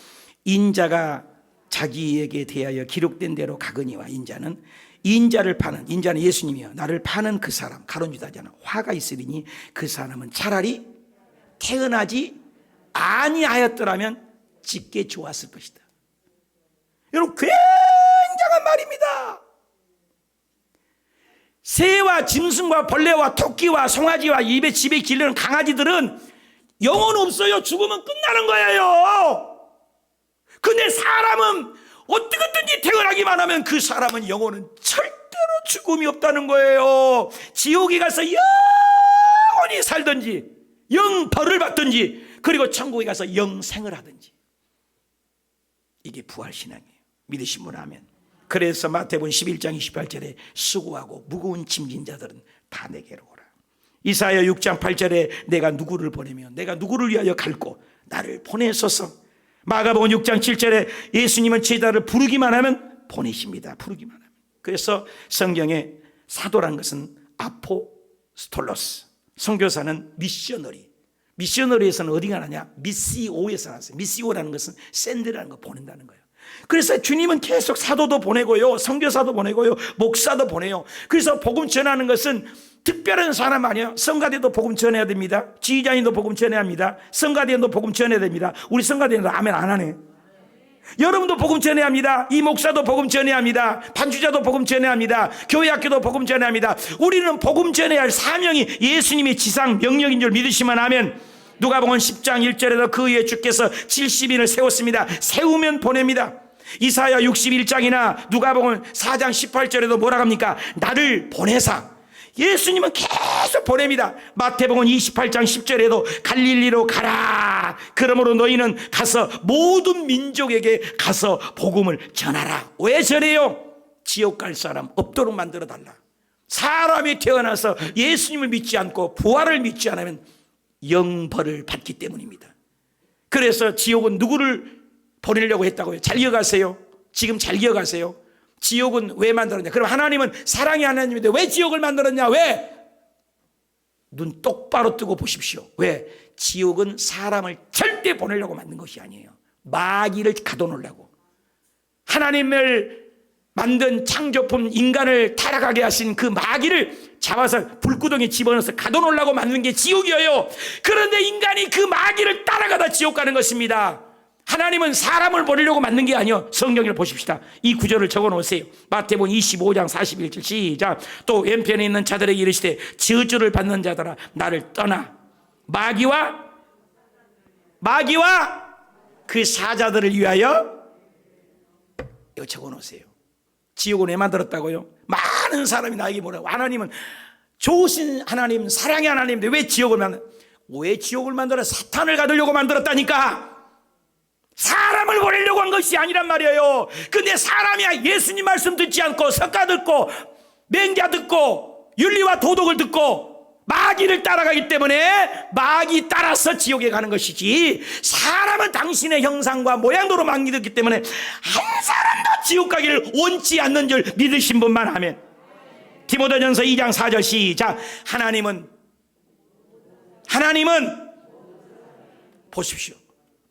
인자가 자기에게 대하여 기록된 대로 가거니와 인자를 파는, 인자는 예수님이요, 나를 파는 그 사람, 가룟 유다잖아. 화가 있으리니 그 사람은 차라리 태어나지 아니하였더라면 짙게 좋았을 것이다. 여러분, 굉장한 말입니다. 새와 짐승과 벌레와 토끼와 송아지와 입에 집에 기르는 강아지들은 영혼 없어요. 죽으면 끝나는 거예요. 근데 사람은 어떻게든지 태어나기만 하면 그 사람은 영혼은 절대로 죽음이 없다는 거예요. 지옥에 가서 영원히 살든지 영벌을 받든지, 그리고 천국에 가서 영생을 하든지. 이게 부활신앙이에요. 믿으신 분 아멘. 그래서 마태복음 11장 28절에 수고하고 무거운 짐진 자들은 다 내게로 오라. 이사야 6장 8절에 내가 누구를 보내면 내가 누구를 위하여 갈고 나를 보내소서. 마가복음 6장 7절에 예수님은 제자를 부르기만 하면 보내십니다. 부르기만 하면. 그래서 성경에 사도란 것은 아포스톨로스, 선교사는 미셔너리. 미셔너리에서는 어디가 나냐? 미시오에서 나왔어요. 미시오라는 것은 샌드라는 거, 보낸다는 거예요. 그래서 주님은 계속 사도도 보내고요, 선교사도 보내고요, 목사도 보내요. 그래서 복음 전하는 것은 특별한 사람 아니에요. 성가대도 복음 전해야 됩니다. 지휘자님도 복음 전해야 합니다. 성가대도 복음 전해야 됩니다. 우리 성가대도 아멘 안 하네. 여러분도 복음 전해야 합니다. 이 목사도 복음 전해야 합니다. 반주자도 복음 전해야 합니다. 교회 학교도 복음 전해야 합니다. 우리는 복음 전해야 할 사명이 예수님의 지상 명령인 줄 믿으시면 아멘. 누가복음 10장 1절에도 그 위에 주께서 70인을 세웠습니다. 세우면 보냅니다. 이사야 61장이나 누가복음 4장 18절에도 뭐라고 합니까? 나를 보내사. 예수님은 계속 보냅니다. 마태복음 28장 10절에도 갈릴리로 가라. 그러므로 너희는 가서 모든 민족에게 가서 복음을 전하라. 왜 전해요? 지옥 갈 사람 없도록 만들어 달라. 사람이 태어나서 예수님을 믿지 않고 부활을 믿지 않으면 영벌을 받기 때문입니다. 그래서 지옥은 누구를 보내려고 했다고요? 잘 기억하세요. 지금 잘 기억하세요. 지옥은 왜 만들었냐? 그럼 하나님은 사랑의 하나님인데 왜 지옥을 만들었냐? 왜? 눈 똑바로 뜨고 보십시오. 왜? 지옥은 사람을 절대 보내려고 만든 것이 아니에요. 마귀를 가둬놓으려고. 하나님을 만든 창조품 인간을 타락하게 하신 그 마귀를 잡아서 불구덩이에 집어넣어서 가둬놓으려고 만든 게 지옥이에요. 그런데 인간이 그 마귀를 따라가다 지옥 가는 것입니다. 하나님은 사람을 보내려고 만든 게 아니요. 성경을 보십시다. 이 구절을 적어놓으세요. 마태복음 25장 41절 시작. 또 왼편에 있는 자들에게 이르시되 저주를 받는 자들아 나를 떠나 마귀와 그 사자들을 위하여. 이거 적어놓으세요. 지옥은 왜 만들었다고요? 많은 사람이 나에게 뭐라고? 하나님은 좋으신 하나님, 사랑의 하나님인데 왜 지옥을 만들어? 사탄을 가두려고 만들었다니까. 사람을 보내려고 한 것이 아니란 말이에요. 근데 사람이야 예수님 말씀 듣지 않고 석가 듣고 맹자 듣고 윤리와 도덕을 듣고 마귀를 따라가기 때문에 마귀 따라서 지옥에 가는 것이지, 사람은 당신의 형상과 모양대로 만들었기 때문에 한 사람도 지옥 가기를 원치 않는 줄 믿으신 분만 하면. 디모데전서 2장 4절 시작. 하나님은 보십시오.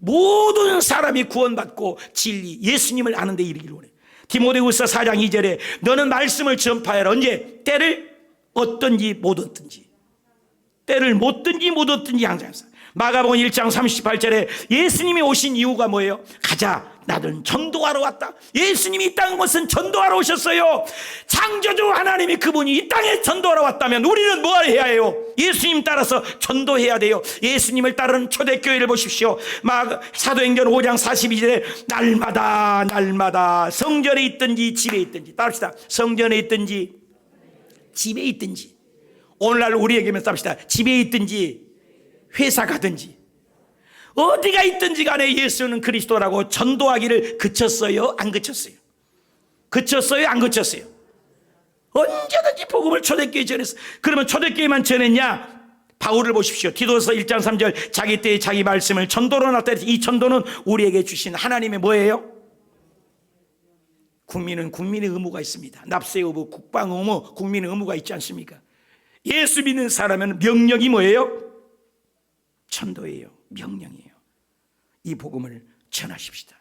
모든 사람이 구원받고 진리 예수님을 아는 데 이르기를 원해. 디모데후서 4장 2절에 너는 말씀을 전파하라. 언제? 때를 얻든지 못 얻든지. 때를 못 든지 못 얻든지 항상. 마가복음 1장 38절에 예수님이 오신 이유가 뭐예요? 가자, 나는 전도하러 왔다. 예수님이 이 땅에 것은 전도하러 오셨어요. 창조주 하나님이 그분이 이 땅에 전도하러 왔다면 우리는 뭘 해야 해요? 예수님 따라서 전도해야 돼요. 예수님을 따르는 초대교회를 보십시오. 사도행전 5장 42절에 날마다 성전에 있든지 집에 있든지, 따릅시다. 성전에 있든지 집에 있든지. 오늘날 우리에게만 쌉시다. 집에 있든지 회사 가든지 어디가 있든지 간에 예수는 그리스도라고 전도하기를 그쳤어요? 안 그쳤어요? 그쳤어요? 안 그쳤어요? 언제든지 복음을 초대교회에 전했어. 그러면 초대교회만 전했냐? 바울을 보십시오. 디도서 1장 3절 자기 때에 자기 말씀을 전도로 나타냈다. 이 전도는 우리에게 주신 하나님의 뭐예요? 국민은 국민의 의무가 있습니다. 납세 의무, 국방 의무, 국민의 의무가 있지 않습니까? 예수 믿는 사람은 명령이 뭐예요? 전도예요. 명령이에요. 이 복음을 전하십시다.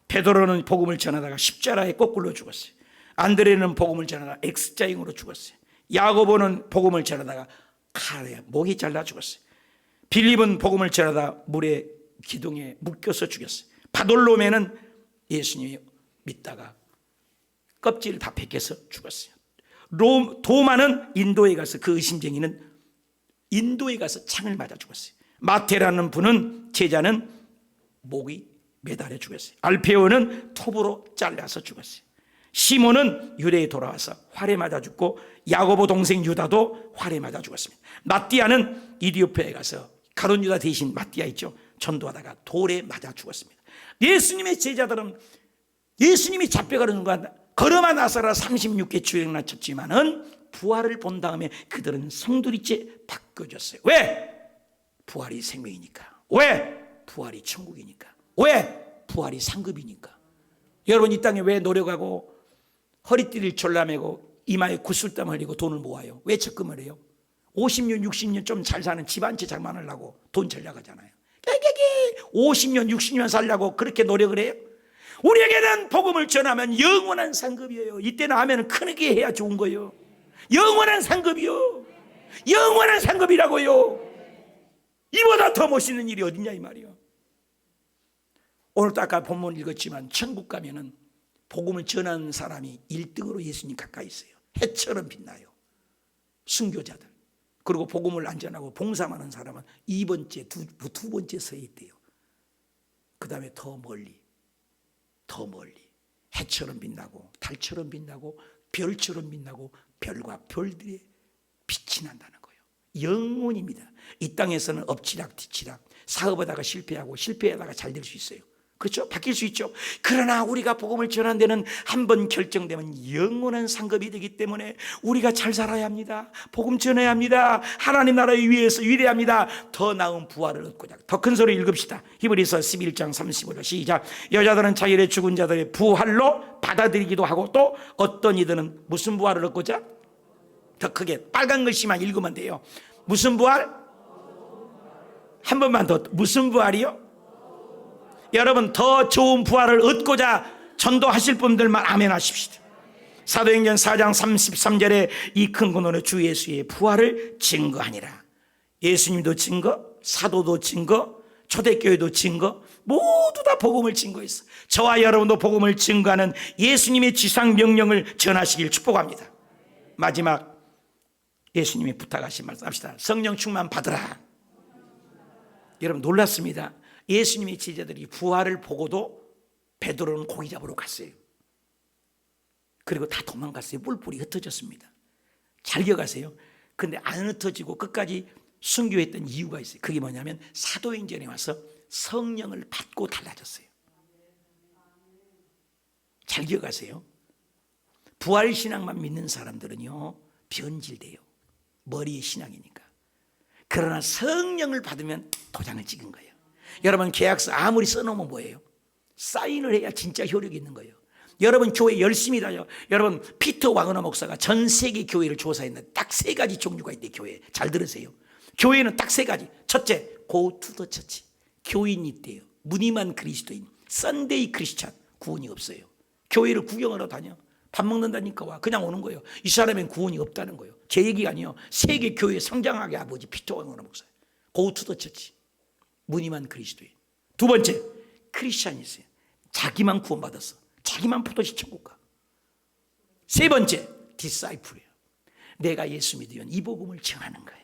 베드로는 복음을 전하다가 십자가에 거꾸로 죽었어요. 안드레는 복음을 전하다가 X자형으로 죽었어요. 야고보는 복음을 전하다가 칼에 목이 잘라 죽었어요. 빌립은 복음을 전하다가 물에 기둥에 묶여서 죽였어요. 바돌로메는 예수님이 믿다가 껍질을 다 벗겨서 죽었어요. 도마는 인도에 가서, 그 의심쟁이는 인도에 가서 창을 맞아 죽었어요. 마테라는 분은, 제자는 목이 매달려 죽었어요. 알페오는 톱으로 잘라서 죽었어요. 시몬은 유대에 돌아와서 활에 맞아 죽고, 야고보 동생 유다도 활에 맞아 죽었습니다. 마띠아는 이디오피아에 가서, 가룟 유다 대신 마띠아 있죠, 전도하다가 돌에 맞아 죽었습니다. 예수님의 제자들은 예수님이 잡혀가는 순간 걸어만 나서라 36개 주행나 쳤지만은 부활을 본 다음에 그들은 성도리째 바뀌어졌어요. 왜? 부활이 생명이니까. 왜? 부활이 천국이니까. 왜? 부활이 상급이니까. 여러분, 이 땅에 왜 노력하고 허리띠를 졸라매고 이마에 구슬땀 흘리고 돈을 모아요? 왜 적금을 해요? 50년 60년 좀 잘 사는 집 한 채 장만하려고 돈 전략하잖아요. 50년 60년 살려고 그렇게 노력을 해요? 우리에게는 복음을 전하면 영원한 상급이에요. 이때는 하면 크게 해야 좋은 거예요. 영원한 상급이요. 영원한 상급이라고요. 이보다 더 멋있는 일이 어딨냐 이 말이요. 오늘도 아까 본문 읽었지만 천국 가면은 복음을 전하는 사람이 1등으로 예수님 가까이 있어요. 해처럼 빛나요. 순교자들. 그리고 복음을 안전하고 봉사하는 사람은 2번째, 두 번째 서에 있대요. 그 다음에 더 멀리 해처럼 빛나고 달처럼 빛나고 별처럼 빛나고 별과 별들의 빛이 난다는 거예요. 영원입니다. 이 땅에서는 엎치락 뒤치락, 사업하다가 실패하고 실패하다가 잘 될 수 있어요. 그렇죠? 바뀔 수 있죠. 그러나 우리가 복음을 전하는 데는 한번 결정되면 영원한 상급이 되기 때문에 우리가 잘 살아야 합니다. 복음 전해야 합니다. 하나님 나라 위에서 위대합니다. 더 나은 부활을 얻고자. 더 큰 소리 읽읍시다. 히브리서 11장 35절 시작. 여자들은 자기의 죽은 자들의 부활로 받아들이기도 하고, 또 어떤 이들은 무슨 부활을 얻고자? 더 크게 빨간 글씨만 읽으면 돼요. 무슨 부활? 한 번만 더. 무슨 부활이요? 여러분, 더 좋은 부활을 얻고자 전도하실 분들만 아멘 하십시다. 사도행전 4장 33절에 이 큰 권한으로 주 예수의 부활을 증거하니라. 예수님도 증거, 사도도 증거, 초대교회도 증거, 모두 다 복음을 증거했어. 저와 여러분도 복음을 증거하는 예수님의 지상 명령을 전하시길 축복합니다. 마지막 예수님이 부탁하신 말씀 합시다. 성령 충만 받으라. 여러분, 놀랐습니다. 예수님의 제자들이 부활을 보고도 베드로는 고기 잡으러 갔어요. 그리고 다 도망갔어요. 뿔뿔이 흩어졌습니다. 잘 기억하세요. 근데 안 흩어지고 끝까지 순교했던 이유가 있어요. 그게 뭐냐면 사도행전에 와서 성령을 받고 달라졌어요. 잘 기억하세요. 부활신앙만 믿는 사람들은요, 변질돼요. 머리의 신앙이니까. 그러나 성령을 받으면 도장을 찍은 거예요. 여러분, 계약서 아무리 써놓으면 뭐예요? 사인을 해야 진짜 효력이 있는 거예요. 여러분, 교회 열심히 다녀요. 여러분, 피터 와그너 목사가 전 세계 교회를 조사했는데 딱 3가지 종류가 있대요. 교회 잘 들으세요. 교회는 딱 3가지. 첫째, go to the church. 교인이 있대요. 무늬만 그리스도인, 썬데이 크리스찬. 구원이 없어요. 교회를 구경하러 다녀. 밥 먹는다니까 와. 그냥 오는 거예요. 이 사람엔 구원이 없다는 거예요. 제 얘기가 아니에요. 세계 교회 성장하게 아버지 피터 와그너 목사. go to the church. 무늬만 그리스도인. 두 번째, 크리스찬이 있어요. 자기만 구원받았어. 자기만 포도시 천국 가. 세 번째, 디사이플이에요. 내가 예수 믿으면 이 복음을 전하는 거예요.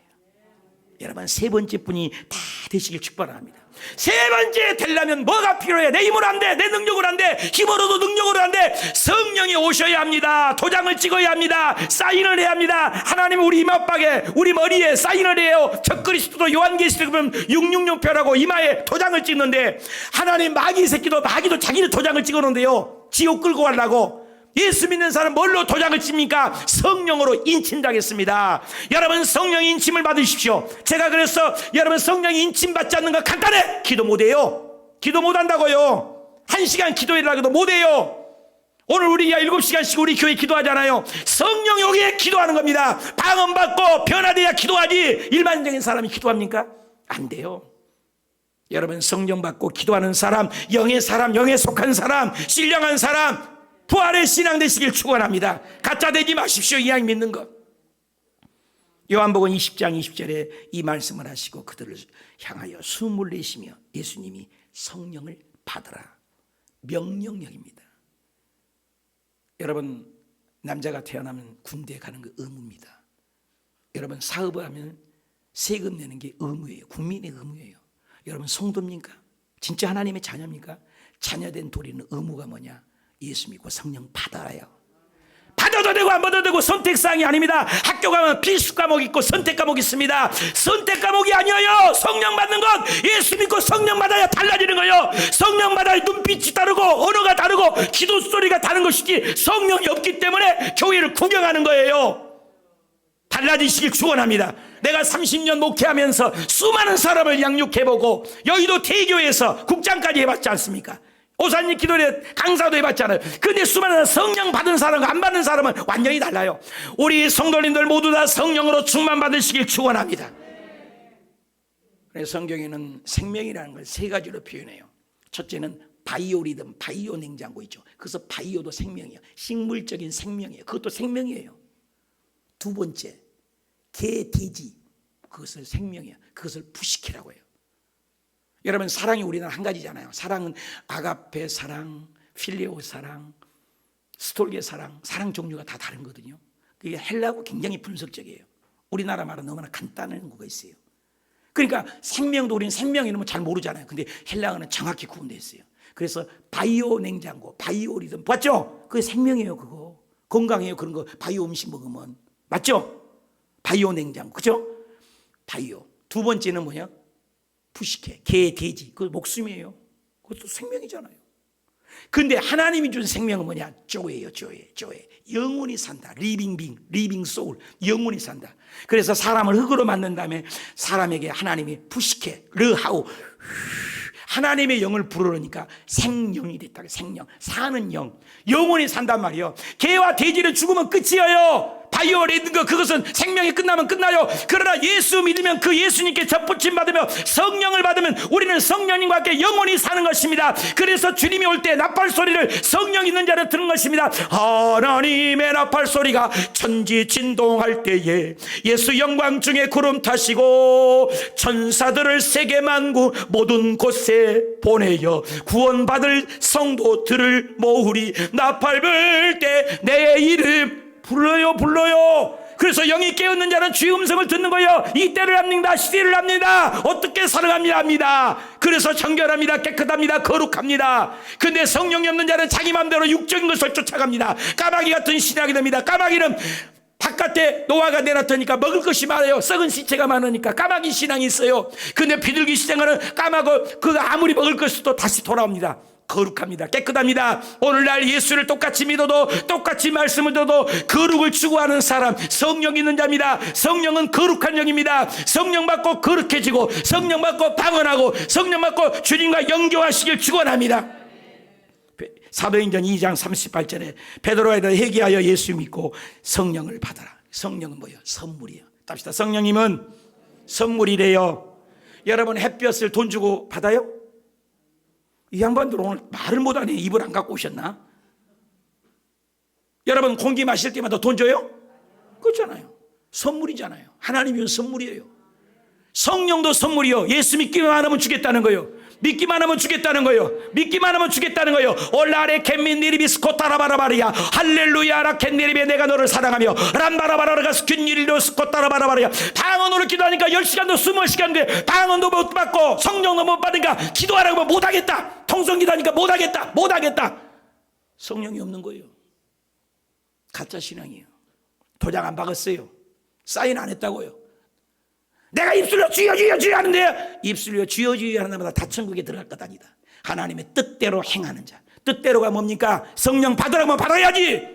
여러분, 세 번째 분이 다 되시길 축복합니다. 세 번째 되려면 뭐가 필요해? 내 힘으로 안 돼. 내 능력으로 안 돼. 힘으로도 능력으로 안 돼. 성령이 오셔야 합니다. 도장을 찍어야 합니다. 사인을 해야 합니다. 하나님은 우리 이마박에, 우리 머리에 사인을 해요. 저 그리스도도 요한계시록 보면 666표라고 이마에 도장을 찍는데, 하나님 마귀 새끼도 마귀도 자기는 도장을 찍어놓는데요. 지옥 끌고 가려고. 예수 믿는 사람 뭘로 도장을 칩니까? 성령으로 인침당했습니다. 여러분, 성령 인침을 받으십시오. 제가 그래서 여러분, 성령 인침 받지 않는 거 간단해. 기도 못해요. 기도 못한다고요. 1시간 기도해달라고 해도 못해요. 오늘 우리가 7시간씩 우리 교회 기도하잖아요. 성령 여기에 기도하는 겁니다. 방언 받고 변화돼야 기도하지. 일반적인 사람이 기도합니까? 안 돼요. 여러분, 성령 받고 기도하는 사람, 영의 속한 사람, 신령한 사람, 부활의 신앙 되시길 축원합니다. 가짜 되지 마십시오. 이왕 믿는 것. 요한복음 20장 20절에 이 말씀을 하시고 그들을 향하여 숨을 내쉬며 예수님이 성령을 받으라. 명령력입니다. 여러분, 남자가 태어나면 군대에 가는 거 의무입니다. 여러분 사업을 하면 세금 내는 게 의무예요. 국민의 의무예요. 여러분 성도입니까? 진짜 하나님의 자녀입니까? 자녀된 도리는 의무가 뭐냐? 예수 믿고 성령 받아라요. 받아도 되고 안 받아도 되고 선택사항이 아닙니다. 학교 가면 필수 과목 있고 선택 과목 있습니다. 선택 과목이 아니에요. 성령 받는 건 예수 믿고 성령 받아야 달라지는 거예요. 성령 받아야 눈빛이 다르고 언어가 다르고 기도 소리가 다른 것이지, 성령이 없기 때문에 교회를 구경하는 거예요. 달라지시길 축원합니다. 내가 30년 목회하면서 수많은 사람을 양육해보고 여의도 대교에서 국장까지 해봤지 않습니까? 오산리 기도회 강사도 해봤잖아요. 근데 수많은 성령 받은 사람과 안 받은 사람은 완전히 달라요. 우리 성도님들 모두 다 성령으로 충만 받으시길 축원합니다. 그래서 성경에는 생명이라는 걸 세 가지로 표현해요. 첫째는 바이오리듬, 바이오 냉장고 있죠. 그래서 바이오도 생명이에요. 식물적인 생명이에요. 그것도 생명이에요. 두 번째, 개, 돼지, 그것을 생명이에요. 그것을 부시키라고 해요. 여러분 사랑이 우리는 한 가지잖아요. 사랑은 아가페 사랑, 필레오 사랑, 스톨게 사랑, 사랑 종류가 다 다른 거거든요. 그게 헬라어가 굉장히 분석적이에요. 우리나라 말은 너무나 간단한 거가 있어요. 그러니까 생명도 우리는 생명 이름은 잘 모르잖아요. 근데 헬라어는 정확히 구분되어 있어요. 그래서 바이오 냉장고, 바이오 리듬, 맞죠? 그게 생명이에요. 그거 건강해요. 그런 거 바이오 음식 먹으면, 맞죠? 바이오 냉장고, 그죠? 바이오. 두 번째는 뭐냐? 푸시케, 개, 돼지, 그 목숨이에요. 그것도 생명이잖아요. 근데 하나님이 준 생명은 뭐냐? 조예요, 조예, 조예. 영원히 산다. 리빙 빙, 리빙 소울, 영원히 산다. 그래서 사람을 흙으로 만든 다음에 사람에게 하나님이 푸시케, 르하우, 하나님의 영을 불어넣으니까 생명이 됐다. 생명, 사는 영, 영원히 산단 말이에요. 개와 돼지는 죽으면 끝이에요. 바이오 레든 거, 그것은 생명이 끝나면 끝나요. 그러나 예수 믿으면, 그 예수님께 접붙임 받으며 성령을 받으면 우리는 성령님과 함께 영원히 사는 것입니다. 그래서 주님이 올 때 나팔 소리를 성령 있는 자는 듣는 것입니다. 하나님의 나팔 소리가 천지 진동할 때에 예수 영광 중에 구름 타시고 천사들을 세계 만국 모든 곳에 보내어 구원받을 성도들을 모으리. 나팔 불 때 내 이름 불러요. 그래서 영이 깨어있는 자는 주의 음성을 듣는 거예요. 이때를 합니다. 시대를 합니다. 어떻게 살아갑니다 합니다. 그래서 정결합니다. 깨끗합니다. 거룩합니다. 근데 성령이 없는 자는 자기 마음대로 육적인 것을 쫓아갑니다. 까마귀 같은 신앙이 됩니다. 까마귀는 바깥에 노아가 내놨더니까 먹을 것이 많아요. 썩은 시체가 많으니까 까마귀 신앙이 있어요. 근데 비둘기 시장은 까마귀 그 아무리 먹을 것도 다시 돌아옵니다. 거룩합니다. 깨끗합니다. 오늘날 예수를 똑같이 믿어도, 똑같이 말씀을 들어도 거룩을 추구하는 사람, 성령 있는 자입니다. 성령은 거룩한 영입니다. 성령 받고 거룩해지고, 성령 받고 방언하고, 성령 받고 주님과 영교하시길 축원합니다. 사도행전 2장 38절에 베드로에 대해 회개하여 예수 믿고 성령을 받아라. 성령은 뭐예요? 선물이에요. 답시다. 성령님은 선물이래요. 여러분 햇볕을 돈 주고 받아요? 이 양반들 오늘 말을 못하네. 입을 안 갖고 오셨나? 여러분 공기 마실 때마다 돈 줘요? 그렇잖아요. 선물이잖아요. 하나님이 준 선물이에요. 성령도 선물이요. 예수 믿기만 하면 주겠다는 거예요. 믿기만 하면 주겠다는 거예요. 믿기만 하면 주겠다는 거예요. 올라레 캔민니리비스 코타라바라바리야 할렐루야 라캔니리베 내가 너를 사랑하며 람바라바라가 스균니리로스 코타라바라바리야. 방언으로 기도하니까 10시간도 20시간인데 방언도 못 받고 성령도 못 받으니까 기도하라고 하면 못하겠다. 통성기도하니까 못하겠다. 성령이 없는 거예요. 가짜 신앙이에요. 도장 안 박았어요. 사인 안 했다고요. 내가 입술로 주여 하는데 입술로 주여 하는 데마다 다 천국에 들어갈 것 아니다. 하나님의 뜻대로 행하는 자. 뜻대로가 뭡니까? 성령 받으라면 받아야지.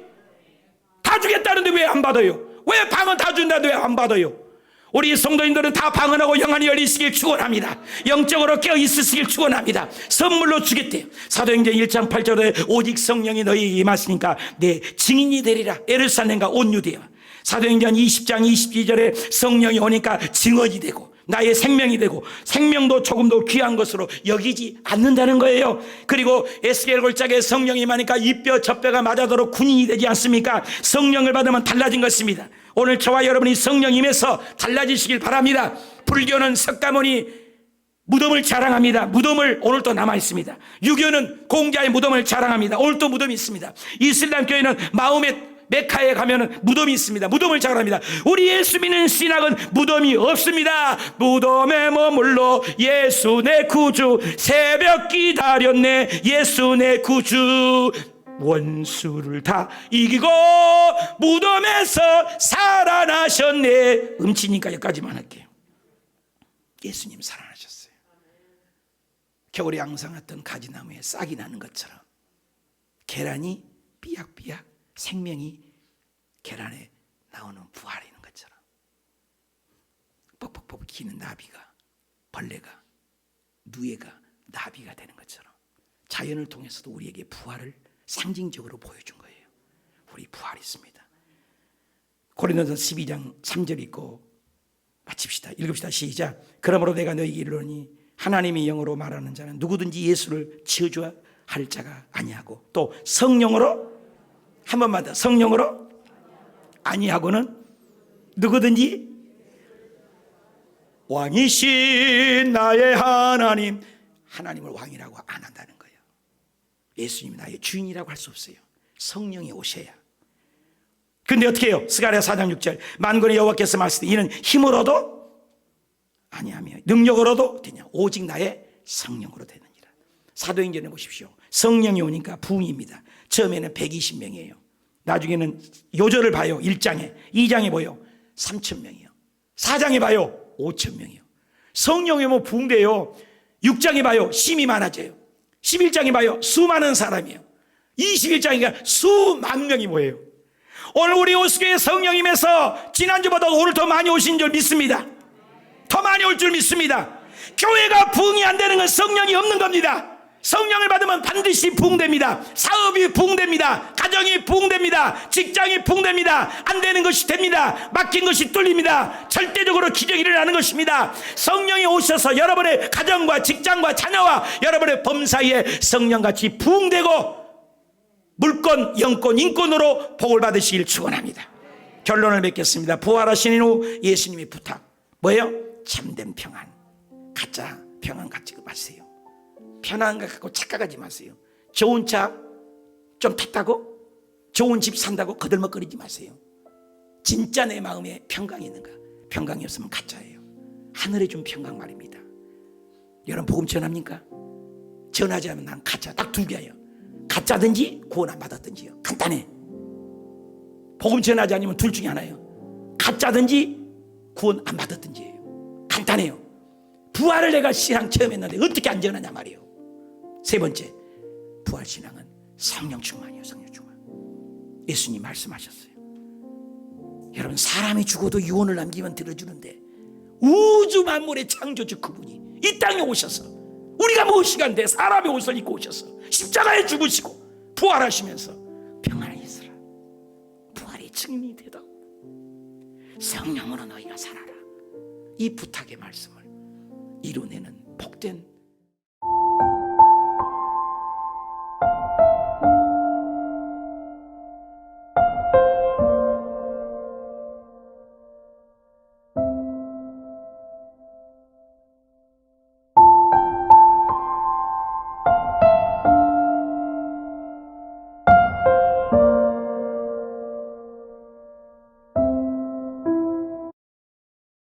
다 주겠다는데 왜 안 받아요? 왜 방언 다 준다는데 왜 안 받아요? 우리 성도인들은 다 방언하고 영안이 열리시길 축원합니다. 영적으로 깨어 있으시길 축원합니다. 선물로 주겠대요. 사도행전 1장 8절에 오직 성령이 너희에게 임하시니까 내 증인이 되리라. 예루살렘과 온 유대와. 사도행전 20장 22절에 성령이 오니까 증언이 되고 나의 생명이 되고 생명도 조금 더 귀한 것으로 여기지 않는다는 거예요. 그리고 에스겔 골짜기에 성령이 임하니까 이 뼈 저 뼈가 맞아도록 군인이 되지 않습니까? 성령을 받으면 달라진 것입니다. 오늘 저와 여러분이 성령 임해서 달라지시길 바랍니다. 불교는 석가모니 무덤을 자랑합니다. 무덤을 오늘도 남아 있습니다. 유교는 공자의 무덤을 자랑합니다. 오늘도 무덤이 있습니다. 이슬람교회는 마음의 메카에 가면 무덤이 있습니다. 무덤을 자랑합니다. 우리 예수 믿는 신학은 무덤이 없습니다. 무덤에 머물러 예수 내 구주, 새벽 기다렸네 예수 내 구주. 원수를 다 이기고 무덤에서 살아나셨네. 음치니까 여기까지만 할게요. 예수님 살아나셨어요. 겨울에 앙상했던 가지나무에 싹이 나는 것처럼 계란이 삐약삐약 생명이 계란에 나오는 부활이 있는 것처럼 뻑뻑뻑 기는 나비가, 벌레가, 누에가 나비가 되는 것처럼 자연을 통해서도 우리에게 부활을 상징적으로 보여준 거예요. 우리 부활이 있습니다. 고린도서 12장 3절 읽고 마칩시다. 읽읍시다. 시작. 그러므로 내가 너희에게 이르노니 하나님이 영으로 말하는 자는 누구든지 예수를 저주할 자가 아니하고, 또 성령으로, 한 번만 더, 성령으로 아니하고는 누구든지 왕이신 나의 하나님을 왕이라고 안 한다는 거예요. 예수님이 나의 주인이라고 할 수 없어요. 성령이 오셔야. 근데 어떻게 해요? 스가랴 4장 6절 만군의 여호와께서 말씀하시되 이는 힘으로도 아니하며 능력으로도 되냐 오직 나의 성령으로 되느니라. 사도행전에 보십시오. 성령이 오니까 부흥입니다. 처음에는 120명이에요. 나중에는 요절을 봐요. 1장에 2장에 보여 3,000명이요. 4장에 봐요 5,000명이요. 성령이 오면 부흥돼요. 6장에 봐요 심이 많아져요. 11장에 봐요 수많은 사람이에요. 21장이니까 수만 명이 모여요. 오늘 우리 오수교회 성령님에서 지난주보다 오늘 더 많이 오신 줄 믿습니다. 더 많이 올 줄 믿습니다. 교회가 부흥이 안 되는 건 성령이 없는 겁니다. 성령을 받으면 반드시 부흥됩니다. 사업이 부흥됩니다. 가정이 부흥됩니다. 직장이 부흥됩니다. 안 되는 것이 됩니다. 막힌 것이 뚫립니다. 절대적으로 기적이 일어나는 것입니다. 성령이 오셔서 여러분의 가정과 직장과 자녀와 여러분의 범 사이에 성령같이 부흥되고 물권, 영권, 인권으로 복을 받으시길 축원합니다. 결론을 맺겠습니다. 부활하신 후 예수님의 부탁 뭐예요? 참된 평안. 가짜 평안 갖지 마세요. 편안한 거 갖고 착각하지 마세요. 좋은 차 좀 탔다고 좋은 집 산다고 거들먹거리지 마세요. 진짜 내 마음에 평강이 있는가? 평강이 없으면 가짜예요. 하늘에 준 평강 말입니다. 여러분 복음 전합니까? 전하지 않으면 난 가짜. 딱 두 개예요. 가짜든지 구원 안 받았든지요. 간단해. 복음 전하지 않으면 둘 중에 하나예요. 가짜든지 구원 안 받았든지예요. 간단해요. 부활을 내가 신앙 처음 했는데 어떻게 안 전하냐 말이에요. 세 번째, 부활 신앙은 성령 충만이에요. 성령 충만. 예수님 말씀하셨어요. 여러분 사람이 죽어도 유언을 남기면 들어주는데 우주 만물의 창조주 그분이 이 땅에 오셔서 우리가 무엇이간데 사람의 옷을 입고 오셔서 십자가에 죽으시고 부활하시면서 평안히 있으라. 부활이 증인이 되다오. 성령으로 너희가 살아라. 이 부탁의 말씀을 이루내는 복된